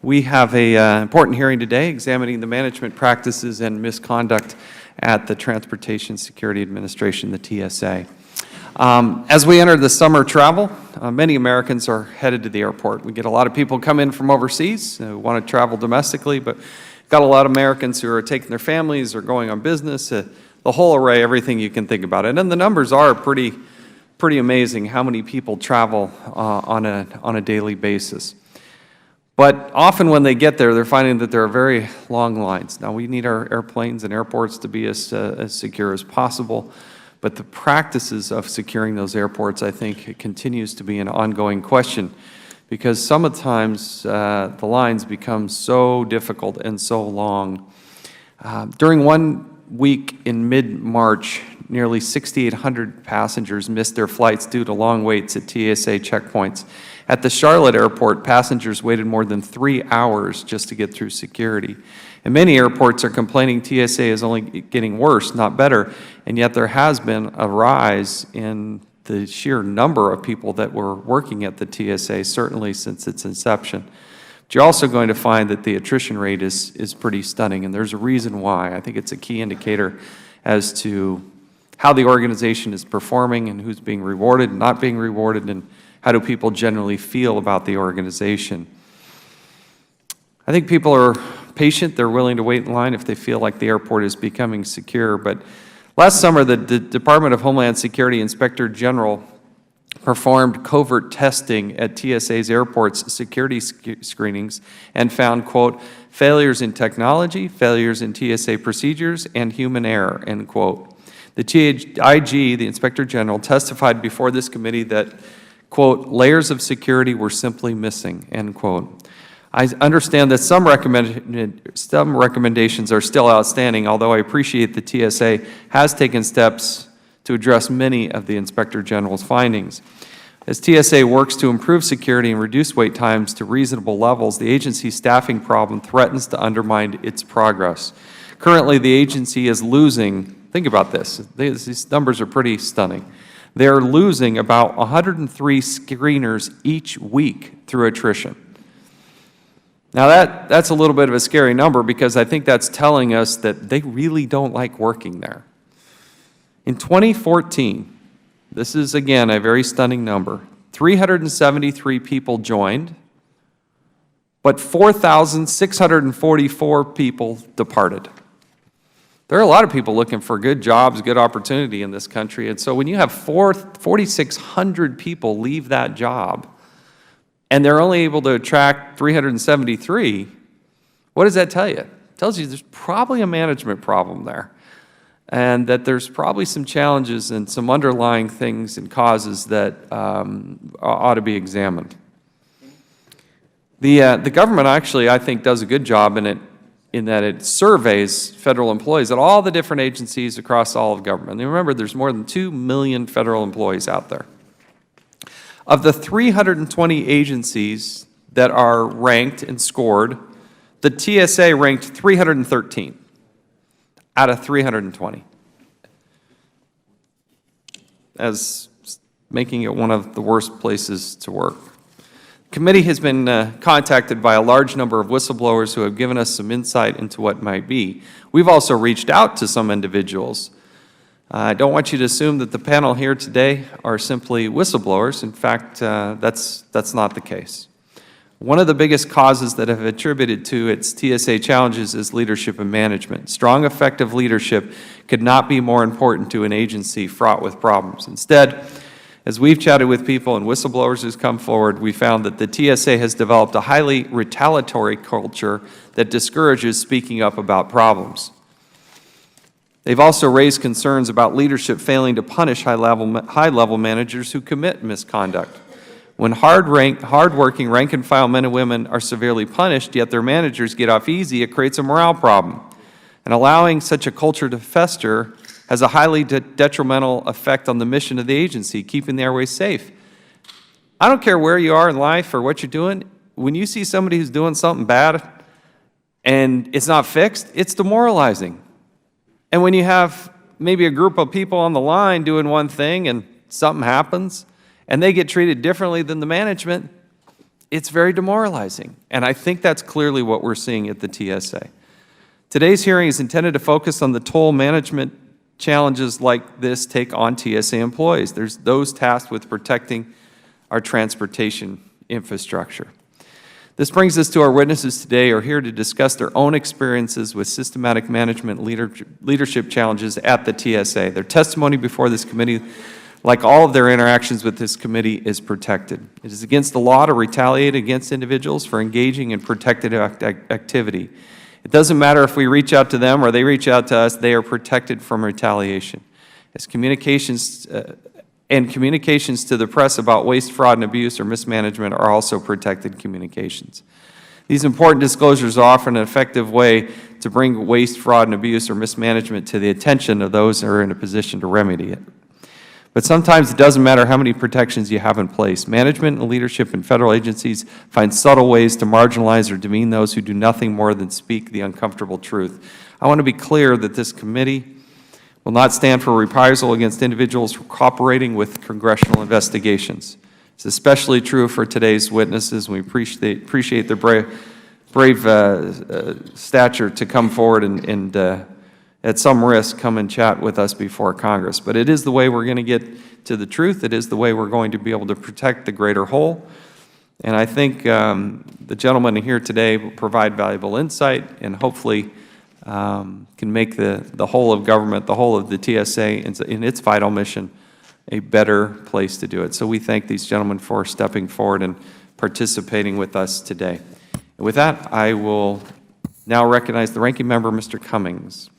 We have an important hearing today examining the management practices and misconduct at the Transportation Security Administration, the TSA. As we enter the summer travel, many Americans are headed to the airport. We get a lot of people come in from overseas who want to travel domestically, but got a lot of Americans who are taking their families or going on business, the whole array, everything you can think about it. And the numbers are pretty amazing how many people travel on a daily basis. But often when they get there, they're finding that there are very long lines. Now, we need our airplanes and airports to be as secure as possible, but the practices of securing those airports, I think, it continues to be an ongoing question, because sometimes the lines become so difficult and so long. During 1 week in mid-March, nearly 6,800 passengers missed their flights due to long waits at TSA checkpoints. At the Charlotte airport, passengers waited more than 3 hours just to get through security. And many airports are complaining TSA is only getting worse, not better, and yet there has been a rise in the sheer number of people that were working at the TSA, certainly since its inception. But you're also going to find that the attrition rate is pretty stunning, and there's a reason why. I think it's a key indicator as to how the organization is performing and who's being rewarded and not being rewarded, and how do people generally feel about the organization. I think people are patient. They're willing to wait in line if they feel like the airport is becoming secure. But last summer, the Department of Homeland Security Inspector General performed covert testing at TSA's airports security screenings and found, quote, failures in technology, failures in TSA procedures, and human error, end quote. The IG, the Inspector General, testified before this committee that, quote, layers of security were simply missing, end quote. I understand that some recommendations are still outstanding, although I appreciate the TSA has taken steps to address many of the Inspector General's findings. As TSA works to improve security and reduce wait times to reasonable levels, the agency's staffing problem threatens to undermine its progress. Currently, the agency is losing, think about this, these numbers are pretty stunning. They're losing about 103 screeners each week through attrition. Now that's a little bit of a scary number, because I think that's telling us that they really don't like working there. In 2014, this is again a very stunning number, 373 people joined, but 4,644 people departed. There are a lot of people looking for good jobs, good opportunity in this country, and so when you have 4,600 people leave that job, and they're only able to attract 373, what does that tell you? It tells you there's probably a management problem there, and that there's probably some challenges and some underlying things and causes that ought to be examined. The government actually, I think, does a good job in that it surveys federal employees at all the different agencies across all of government. And remember, there's more than 2 million federal employees out there. Of the 320 agencies that are ranked and scored, the TSA ranked 313 out of 320, as making it one of the worst places to work. The committee has been contacted by a large number of whistleblowers who have given us some insight into what might be. We've also reached out to some individuals. I don't want you to assume that the panel here today are simply whistleblowers. In fact, that's not the case. One of the biggest causes that have attributed to its TSA challenges is leadership and management. Strong, effective leadership could not be more important to an agency fraught with problems. Instead, as we've chatted with people and whistleblowers who's come forward, we found that the TSA has developed a highly retaliatory culture that discourages speaking up about problems. They've also raised concerns about leadership failing to punish high-level managers who commit misconduct. When hard-working rank-and-file men and women are severely punished, yet their managers get off easy, it creates a morale problem. And allowing such a culture to fester has a highly detrimental effect on the mission of the agency, keeping the airways safe. I don't care where you are in life or what you're doing, when you see somebody who's doing something bad and it's not fixed, it's demoralizing. And when you have maybe a group of people on the line doing one thing and something happens and they get treated differently than the management, it's very demoralizing. And I think that's clearly what we're seeing at the TSA. Today's hearing is intended to focus on the toll management challenges like this take on TSA employees. There's those tasked with protecting our transportation infrastructure. This brings us to our witnesses today who are here to discuss their own experiences with systematic management leadership challenges at the TSA. Their testimony before this committee, like all of their interactions with this committee, is protected. It is against the law to retaliate against individuals for engaging in protected activity. It doesn't matter if we reach out to them or they reach out to us, they are protected from retaliation. As communications to the press about waste, fraud, and abuse or mismanagement are also protected communications. These important disclosures are often an effective way to bring waste, fraud, and abuse or mismanagement to the attention of those who are in a position to remedy it. But sometimes it doesn't matter how many protections you have in place. Management and leadership in federal agencies find subtle ways to marginalize or demean those who do nothing more than speak the uncomfortable truth. I want to be clear that this committee will not stand for reprisal against individuals for cooperating with congressional investigations. It's especially true for today's witnesses. We appreciate their brave stature to come forward and at some risk, come and chat with us before Congress. But it is the way we're going to get to the truth. It is the way we're going to be able to protect the greater whole. And I think the gentlemen here today will provide valuable insight and hopefully can make the whole of government, the whole of the TSA in its vital mission, a better place to do it. So we thank these gentlemen for stepping forward and participating with us today. And with that, I will now recognize the ranking member, Mr. Cummings.